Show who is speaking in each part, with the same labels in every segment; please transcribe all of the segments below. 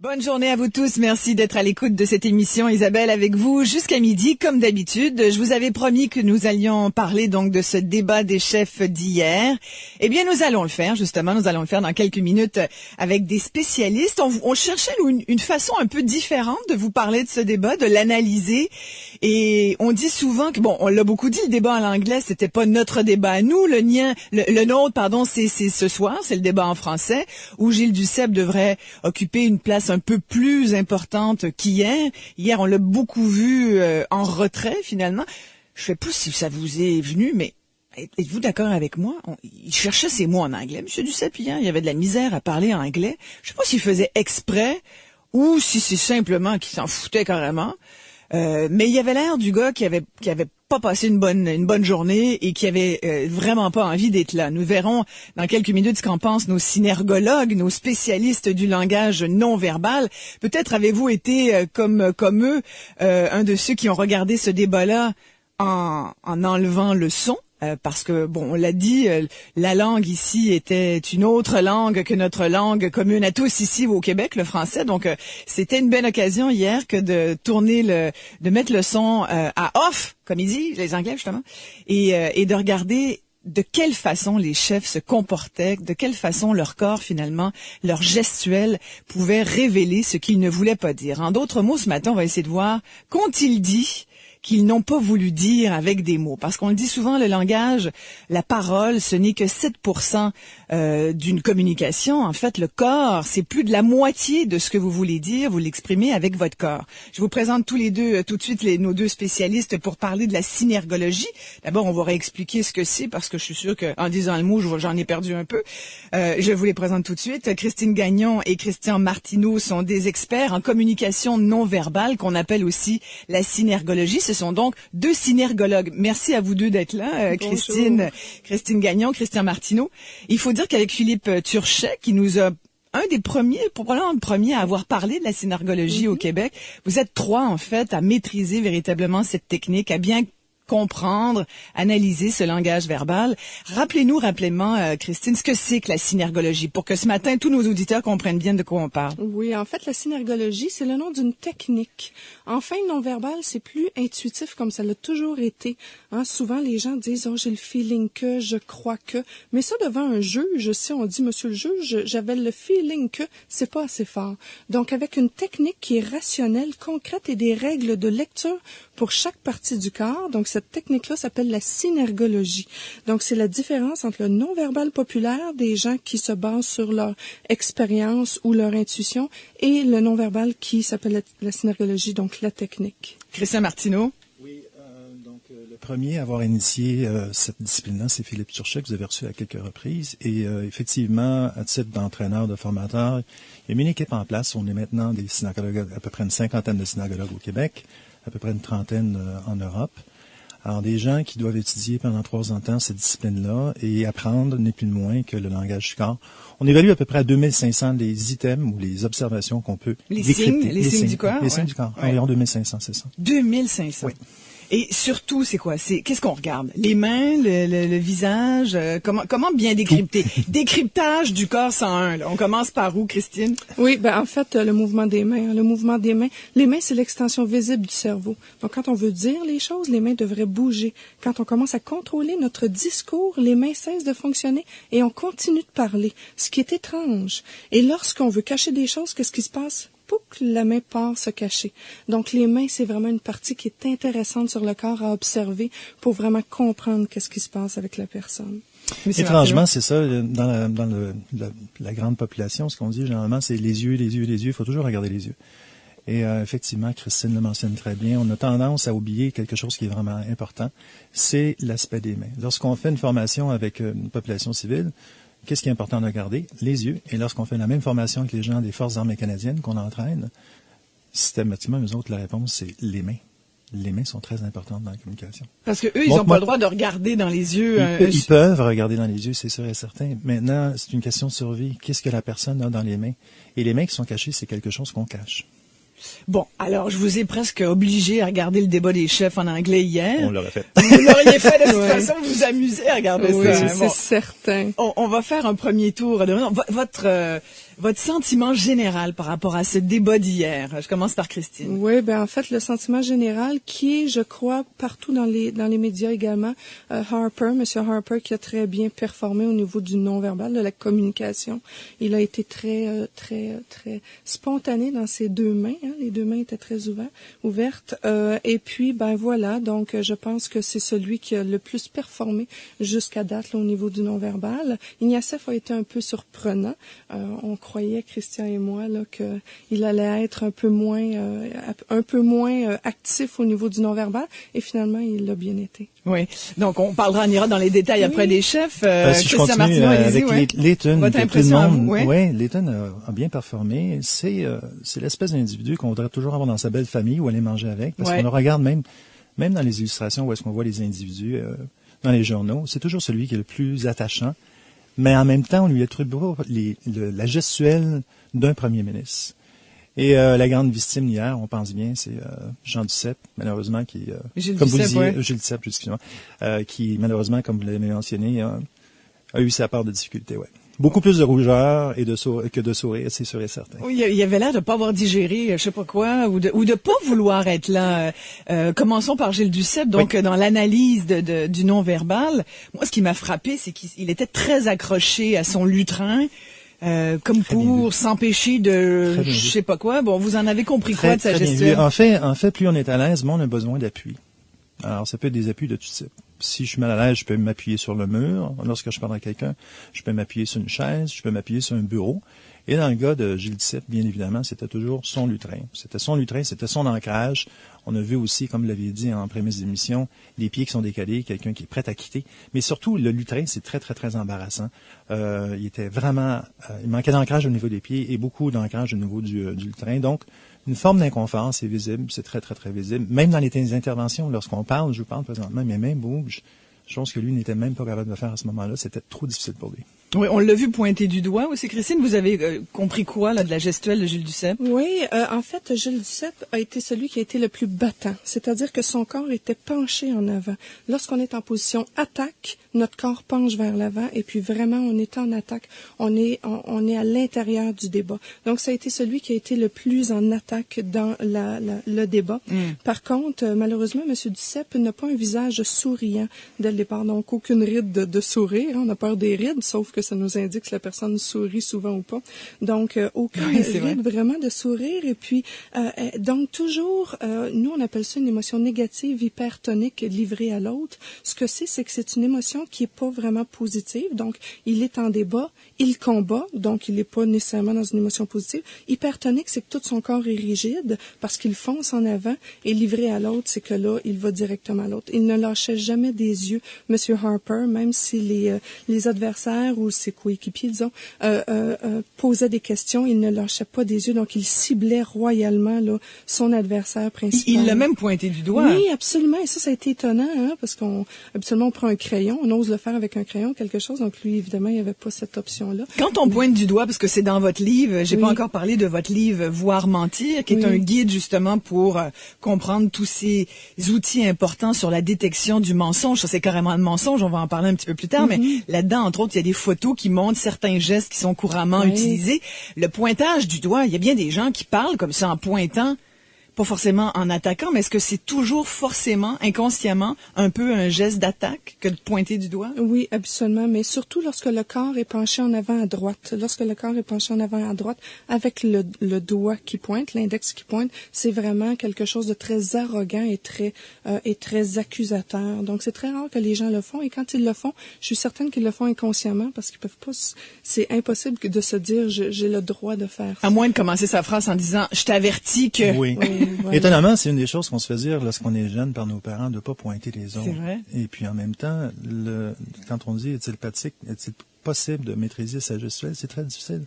Speaker 1: Bonne journée à vous tous. Merci d'être à l'écoute de cette émission. Isabelle avec vous jusqu'à midi, comme d'habitude. Je vous avais promis que nous allions parler donc de ce débat des chefs d'hier. Eh bien, nous allons le faire, justement. Nous allons le faire dans quelques minutes avec des spécialistes. On cherchait une façon un peu différente de vous parler de ce débat, de l'analyser. Et on dit souvent que, bon, on l'a beaucoup dit, le débat en anglais, c'était pas notre débat à nous. Le nôtre, c'est ce soir, c'est le débat en français, où Gilles Duceppe devrait occuper une place un peu plus importante qu'hier. Hier, on l'a beaucoup vu en retrait, finalement. Je sais pas si ça vous est venu, mais êtes-vous d'accord avec moi? Il cherchait ses mots en anglais, M. Duceppe, hier. Il y avait de la misère à parler anglais. Je sais pas s'il faisait exprès ou si c'est simplement qu'il s'en foutait carrément. Mais il y avait l'air du gars qui avait pas passé une bonne journée et qui avait vraiment pas envie d'être là. Nous verrons dans quelques minutes ce qu'en pensent nos synergologues, nos spécialistes du langage non verbal. Peut-être avez-vous été comme eux un de ceux qui ont regardé ce débat-là en enlevant le son. Parce que, bon, on l'a dit, la langue ici était une autre langue que notre langue commune à tous ici au Québec, le français. Donc, c'était une belle occasion hier que de de mettre le son à off, comme ils disent, les Anglais, justement, et de regarder de quelle façon les chefs se comportaient, de quelle façon leur corps, finalement, leur gestuelle pouvait révéler ce qu'ils ne voulaient pas dire. En d'autres mots, ce matin, on va essayer de voir qu'ont-ils dit qu'ils n'ont pas voulu dire avec des mots. Parce qu'on le dit souvent, le langage, la parole, ce n'est que 7% d'une communication. En fait, le corps, c'est plus de la moitié de ce que vous voulez dire, vous l'exprimez avec votre corps. Je vous présente tous les deux, tout de suite, nos deux spécialistes pour parler de la synergologie. D'abord, on va réexpliquer ce que c'est, parce que je suis sûre qu'en disant le mot, j'en ai perdu un peu. Je vous les présente tout de suite. Christine Gagnon et Christian Martineau sont des experts en communication non verbale, qu'on appelle aussi la synergologie. Ce sont donc deux synergologues. Merci à vous deux d'être là, Christine Gagnon, Christian Martineau. Il faut dire qu'avec Philippe Turchet, qui nous a probablement le premier à avoir parlé de la synergologie au Québec, vous êtes trois, en fait, à maîtriser véritablement cette technique, à bien comprendre, analyser ce langage verbal. Rappelez-moi, Christine, ce que c'est que la synergologie, pour que ce matin, tous nos auditeurs comprennent bien de quoi on parle.
Speaker 2: Oui, en fait, la synergologie, c'est le nom d'une technique. Enfin, non-verbal, c'est plus intuitif comme ça l'a toujours été. Souvent, les gens disent « Oh, j'ai le feeling que, je crois que ». Mais ça, devant un juge, si on dit « Monsieur le juge, j'avais le feeling que », c'est pas assez fort. Donc, avec une technique qui est rationnelle, concrète et des règles de lecture pour chaque partie du corps, donc cette technique-là s'appelle la synergologie. Donc, c'est la différence entre le non-verbal populaire des gens qui se basent sur leur expérience ou leur intuition et le non-verbal qui s'appelle la synergologie, donc la technique.
Speaker 1: Christian Martineau.
Speaker 3: Oui, le premier à avoir initié cette discipline-là, c'est Philippe Turchet, que vous avez reçu à quelques reprises. Et effectivement, à titre d'entraîneur, de formateur, il y a mis une équipe en place. On est maintenant des synergologues, à peu près une cinquantaine de synergologues au Québec, à peu près une trentaine en Europe. Alors, des gens qui doivent étudier pendant 3 ans de temps cette discipline-là et apprendre, n'est plus de moins que le langage du corps. On évalue à peu près à 2500 les items ou les observations qu'on peut décrypter.
Speaker 1: Les signes du corps?
Speaker 3: Les signes du corps. Environ 2500, c'est ça.
Speaker 1: 2500? Oui. Et surtout, c'est quoi? Qu'est-ce qu'on regarde? Les mains, le visage? Comment bien décrypter? Décryptage du corps 101. Là. On commence par où, Christine?
Speaker 2: Oui, en fait, le mouvement des mains. Les mains, c'est l'extension visible du cerveau. Donc, quand on veut dire les choses, les mains devraient bouger. Quand on commence à contrôler notre discours, les mains cessent de fonctionner et on continue de parler, ce qui est étrange. Et lorsqu'on veut cacher des choses, qu'est-ce qui se passe? Que la main part se cacher. Donc, les mains, c'est vraiment une partie qui est intéressante sur le corps à observer pour vraiment comprendre qu'est-ce qui se passe avec la personne.
Speaker 3: Étrangement, c'est ça, dans la grande population, ce qu'on dit généralement, c'est les yeux. Il faut toujours regarder les yeux. Et effectivement, Christine le mentionne très bien, on a tendance à oublier quelque chose qui est vraiment important, c'est l'aspect des mains. Lorsqu'on fait une formation avec une population civile, qu'est-ce qui est important de regarder? Les yeux. Et lorsqu'on fait la même formation avec les gens des Forces armées canadiennes qu'on entraîne, systématiquement, eux autres, la réponse, c'est les mains. Les mains sont très importantes dans la communication.
Speaker 1: Parce que eux, ils n'ont pas le droit de regarder dans les yeux.
Speaker 3: Ils peuvent regarder dans les yeux, c'est sûr et certain. Maintenant, c'est une question de survie. Qu'est-ce que la personne a dans les mains? Et les mains qui sont cachées, c'est quelque chose qu'on cache.
Speaker 1: Bon, alors je vous ai presque obligé à regarder le débat des chefs en anglais hier.
Speaker 3: On l'aurait fait.
Speaker 1: Vous l'auriez fait de toute façon, vous vous amusez à regarder ça.
Speaker 2: Oui, c'est certain.
Speaker 1: On va faire un premier tour. Votre sentiment général par rapport à ce débat d'hier? Je commence par Christine.
Speaker 2: Oui, en fait, le sentiment général qui est, je crois, partout dans les médias également, Monsieur Harper, qui a très bien performé au niveau du non-verbal, de la communication. Il a été très spontané dans ses deux mains. Hein. Les deux mains étaient très ouvertes. Et puis, voilà. Donc, je pense que c'est celui qui a le plus performé jusqu'à date là, au niveau du non-verbal. Ignacef a été un peu surprenant. On croyait, Christian et moi, là, qu'il allait être un peu moins actif au niveau du non-verbal, et finalement, il l'a bien été.
Speaker 1: Oui. Donc, on ira dans les détails après des chefs.
Speaker 3: Si je continue avec Layton,
Speaker 1: votre impression à vous,
Speaker 3: Layton a bien performé. C'est l'espèce d'individu qu'on voudrait toujours avoir dans sa belle famille ou aller manger avec, parce qu'on le regarde même dans les illustrations où est-ce qu'on voit les individus dans les journaux, c'est toujours celui qui est le plus attachant. Mais en même temps, on lui attribue la gestuelle d'un premier ministre. Et la grande victime hier, on pense bien, c'est Jean Duceppe, malheureusement, qui,
Speaker 1: Gilles
Speaker 3: Duceppe, excusez-moi, qui, malheureusement, comme vous l'avez mentionné, a eu sa part de difficulté, ouais. Beaucoup plus de rougeur que de sourire, c'est sûr et certain.
Speaker 1: Oui, il avait l'air de pas avoir digéré, je sais pas quoi, ou de pas vouloir être là. Commençons par Gilles Duceppe. Donc, dans l'analyse du non-verbal, moi, ce qui m'a frappé, c'est qu'il était très accroché à son lutrin. Comme pour s'empêcher de je sais pas quoi. Bon, vous en avez compris quoi de sa gestuelle?
Speaker 3: En fait, plus on est à l'aise, moins on a besoin d'appui. Alors, ça peut être des appuis de tout type. Si je suis mal à l'aise, je peux m'appuyer sur le mur. Lorsque je parle à quelqu'un, je peux m'appuyer sur une chaise, je peux m'appuyer sur un bureau. Et dans le cas de Gilles Duceppe, bien évidemment, c'était toujours son lutrin. C'était son ancrage. On a vu aussi, comme vous l'aviez dit en prémisse d'émission, les pieds qui sont décalés, quelqu'un qui est prêt à quitter. Mais surtout, le lutrin, c'est très, très, très embarrassant. Il était vraiment... il manquait d'ancrage au niveau des pieds et beaucoup d'ancrage au niveau du lutrin. Donc, une forme d'inconfort, c'est visible, c'est très, très, très visible. Même dans les interventions, lorsqu'on parle, je vous parle présentement, mes mains bougent. Chose que lui n'était même pas capable de faire à ce moment-là. C'était trop difficile pour lui.
Speaker 1: Oui, on l'a vu pointer du doigt aussi. Christine, vous avez compris quoi là de la gestuelle de Gilles Duceppe?
Speaker 2: Oui, en fait, Gilles Duceppe a été celui qui a été le plus battant. C'est-à-dire que son corps était penché en avant. Lorsqu'on est en position attaque, notre corps penche vers l'avant et puis vraiment, on est en attaque. On est à l'intérieur du débat. Donc, ça a été celui qui a été le plus en attaque dans le débat. Par contre, malheureusement, M. Duceppe n'a pas un visage souriant dès le départ. Donc, aucune ride de sourire. On a peur des rides, sauf que ça nous indique si la personne sourit souvent ou pas. Donc, aucun ride vraiment de sourire. Et puis, donc, toujours, nous, on appelle ça une émotion négative, hypertonique, livrée à l'autre. Ce que c'est que c'est une émotion qui est pas vraiment positive. Donc, il est en débat, il combat, donc il n'est pas nécessairement dans une émotion positive. Hypertonique, c'est que tout son corps est rigide parce qu'il fonce en avant. Et livré à l'autre, c'est que là, il va directement à l'autre. Il ne lâchait jamais des yeux, Monsieur Harper, même si les adversaires ou ses coéquipiers, disons, posaient des questions, il ne lâchait pas des yeux, donc il ciblait royalement là, son adversaire principal.
Speaker 1: Il l'a même pointé du doigt.
Speaker 2: Oui, absolument, et ça a été étonnant, hein, parce habituellement, on prend un crayon, on ose le faire avec un crayon, quelque chose, donc lui, évidemment, il n'y avait pas cette option-là.
Speaker 1: Quand on pointe du doigt, parce que c'est dans votre livre, j'ai pas encore parlé de votre livre « Voir mentir », qui est un guide, justement, pour comprendre tous ces outils importants sur la détection du mensonge. Ça, c'est carrément un mensonge, on va en parler un petit peu plus tard, mais là-dedans, entre autres, il y a des photos qui montrent certains gestes qui sont couramment utilisés. Le pointage du doigt, il y a bien des gens qui parlent comme ça en pointant, pas forcément en attaquant, mais est-ce que c'est toujours forcément, inconsciemment, un peu un geste d'attaque que de pointer du doigt?
Speaker 2: Oui, absolument, mais surtout lorsque le corps est penché en avant à droite. Lorsque le corps est penché en avant à droite, avec le doigt qui pointe, l'index qui pointe, c'est vraiment quelque chose de très arrogant et très accusateur. Donc, c'est très rare que les gens le font, et quand ils le font, je suis certaine qu'ils le font inconsciemment, parce qu'ils peuvent pas, c'est impossible de se dire, j'ai le droit de faire ça.
Speaker 1: À moins de commencer sa phrase en disant, je t'avertis que...
Speaker 3: Oui. Voilà. Étonnamment, c'est une des choses qu'on se fait dire lorsqu'on est jeune par nos parents, de ne pas pointer les autres.
Speaker 1: C'est vrai.
Speaker 3: Et puis en même temps, quand on dit est-il possible de maîtriser sa gestuelle, c'est très difficile.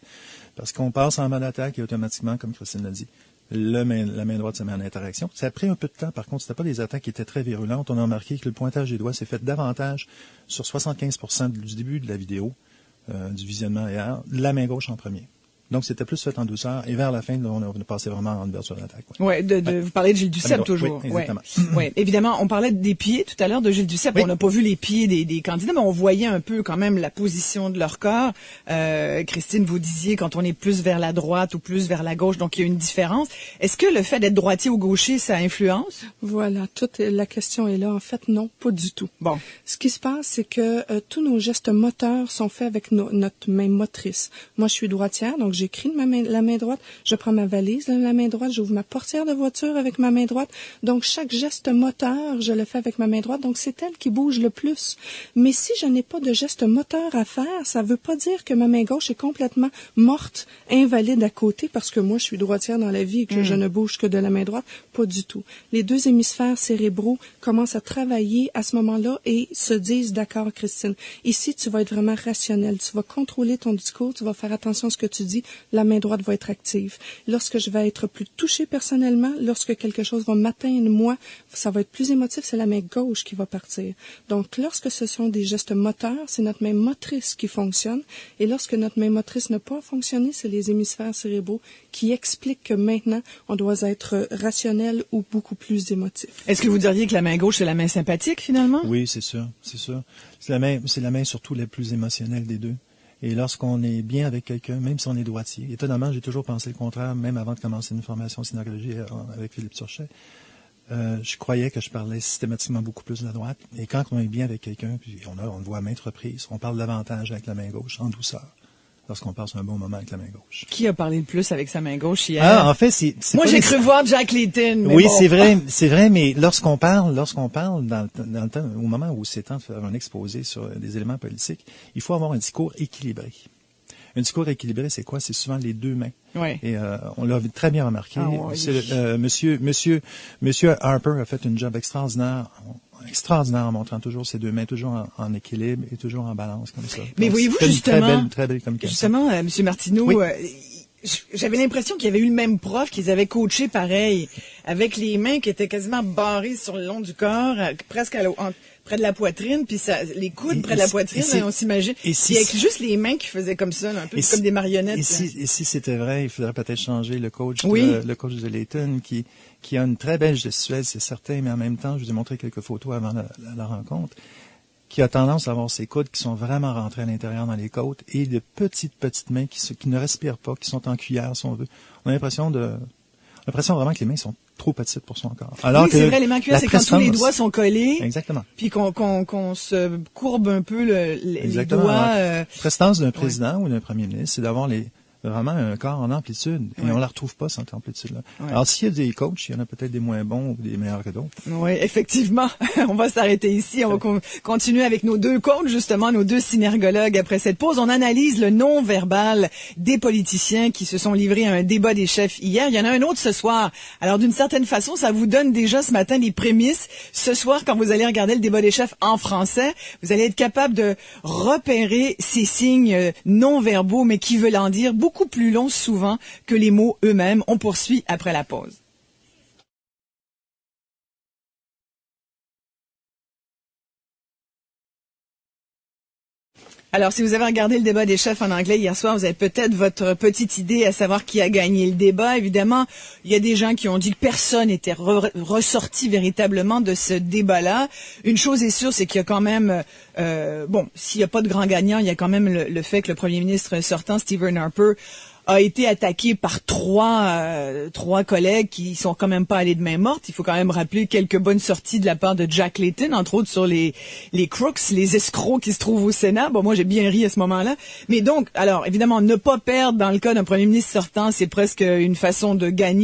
Speaker 3: Parce qu'on passe en mode attaque et automatiquement, comme Christine l'a dit, la main droite se met en interaction. Ça a pris un peu de temps, par contre, c'était pas des attaques qui étaient très virulentes. On a remarqué que le pointage des doigts s'est fait davantage sur 75% du début de la vidéo, du visionnement hier, la main gauche en premier. Donc, c'était plus fait en douceur. Et vers la fin, on a passé vraiment en ouverture d'attaque.
Speaker 1: Ouais, vous parlez de Gilles Duceppe toujours.
Speaker 3: Oui, exactement.
Speaker 1: Ouais, évidemment, on parlait des pieds tout à l'heure de Gilles Duceppe. Oui. On n'a pas vu les pieds des candidats, mais on voyait un peu quand même la position de leur corps. Christine, vous disiez quand on est plus vers la droite ou plus vers la gauche, donc il y a une différence. Est-ce que le fait d'être droitier ou gaucher, ça influence?
Speaker 2: Voilà, toute la question est là. En fait, non, pas du tout.
Speaker 1: Bon.
Speaker 2: Ce qui se passe, c'est que tous nos gestes moteurs sont faits avec notre main motrice. Moi, je suis droitière, donc j'écris de la main droite, je prends ma valise de la main droite, j'ouvre ma portière de voiture avec ma main droite. Donc, chaque geste moteur, je le fais avec ma main droite. Donc, c'est elle qui bouge le plus. Mais si je n'ai pas de geste moteur à faire, ça veut pas dire que ma main gauche est complètement morte, invalide à côté, parce que moi, je suis droitière dans la vie et que je ne bouge que de la main droite. Pas du tout. Les deux hémisphères cérébraux commencent à travailler à ce moment-là et se disent, d'accord, Christine, ici, tu vas être vraiment rationnel. Tu vas contrôler ton discours, tu vas faire attention à ce que tu dis. La main droite va être active. Lorsque je vais être plus touchée personnellement, lorsque quelque chose va m'atteindre, moi, ça va être plus émotif, c'est la main gauche qui va partir. Donc, lorsque ce sont des gestes moteurs, c'est notre main motrice qui fonctionne. Et lorsque notre main motrice n'a pas fonctionné, c'est les hémisphères cérébraux qui expliquent que maintenant, on doit être rationnel ou beaucoup plus émotif.
Speaker 1: Est-ce que vous diriez que la main gauche, c'est la main sympathique, finalement?
Speaker 3: Oui, c'est sûr, c'est sûr. C'est la main surtout la plus émotionnelle des deux. Et lorsqu'on est bien avec quelqu'un, même si on est droitier, étonnamment, j'ai toujours pensé le contraire, même avant de commencer une formation en synergologie avec Philippe Turchet. Je croyais que je parlais systématiquement beaucoup plus de la droite. Et quand on est bien avec quelqu'un, puis on le voit à maintes reprises, on parle davantage avec la main gauche, en douceur, lorsqu'on passe un bon moment avec la main gauche.
Speaker 1: Qui a parlé le plus avec sa main gauche hier?
Speaker 3: Ah, en fait, c'est
Speaker 1: moi, j'ai cru voir Jack Layton.
Speaker 3: Oui,
Speaker 1: bon.
Speaker 3: c'est vrai, mais lorsqu'on parle dans le temps, au moment où c'est temps de faire un exposé sur des éléments politiques, il faut avoir un discours équilibré. Un discours équilibré, c'est quoi? C'est souvent les deux mains.
Speaker 1: Oui.
Speaker 3: Et on l'a très bien remarqué.
Speaker 1: Ah, oui.
Speaker 3: Monsieur Harper a fait une job extraordinaire en montrant toujours ses deux mains, toujours en équilibre et toujours en balance comme ça.
Speaker 1: Mais voyez-vous justement,
Speaker 3: très belle communication.
Speaker 1: Justement, Monsieur Martineau,
Speaker 3: oui.
Speaker 1: J'avais l'impression qu'il y avait eu le même prof, qu'ils avaient coaché pareil, avec les mains qui étaient quasiment barrées sur le long du corps, presque près de la poitrine, puis les coudes près de la poitrine, on s'imagine. Et avec juste les mains qui faisaient comme ça, un peu comme des marionnettes.
Speaker 3: Et si c'était vrai, il faudrait peut-être changer le coach de Layton, qui a une très belle gestuelle, c'est certain, mais en même temps, je vous ai montré quelques photos avant la rencontre, qui a tendance à avoir ses coudes qui sont vraiment rentrés à l'intérieur dans les côtes et de petites mains qui ne respirent pas, qui sont en cuillère, si on veut. On a l'impression vraiment que les mains sont trop petites pour son corps. Alors
Speaker 1: oui, c'est vrai, les mains cuillères, c'est quand tous les doigts sont collés.
Speaker 3: Exactement.
Speaker 1: Puis qu'on se courbe un peu les doigts.
Speaker 3: La prestance d'un président ou d'un premier ministre, c'est d'avoir vraiment un corps en amplitude. Et on la retrouve pas, cette amplitude-là. Ouais. Alors, s'il y a des coachs, il y en a peut-être des moins bons ou des meilleurs que d'autres.
Speaker 1: Oui, effectivement. On va s'arrêter ici. On va continuer avec nos deux coachs, justement, nos deux synergologues. Après cette pause, on analyse le non-verbal des politiciens qui se sont livrés à un débat des chefs hier. Il y en a un autre ce soir. Alors, d'une certaine façon, ça vous donne déjà ce matin des prémices. Ce soir, quand vous allez regarder le débat des chefs en français, vous allez être capable de repérer ces signes non-verbaux, mais qui veulent en dire beaucoup plus long souvent que les mots eux-mêmes. On poursuit après la pause. Alors, si vous avez regardé le débat des chefs en anglais hier soir, vous avez peut-être votre petite idée à savoir qui a gagné le débat. Évidemment, il y a des gens qui ont dit que personne n'était ressorti véritablement de ce débat-là. Une chose est sûre, c'est qu'il y a quand même, s'il n'y a pas de grand gagnant, il y a quand même le fait que le premier ministre sortant, Stephen Harper, a été attaqué par trois collègues qui sont quand même pas allés de main morte. Il faut quand même rappeler quelques bonnes sorties de la part de Jack Layton, entre autres sur les crooks, les escrocs qui se trouvent au Sénat. Bon, moi, j'ai bien ri à ce moment-là. Mais donc, alors, évidemment, ne pas perdre dans le cas d'un premier ministre sortant, c'est presque une façon de gagner.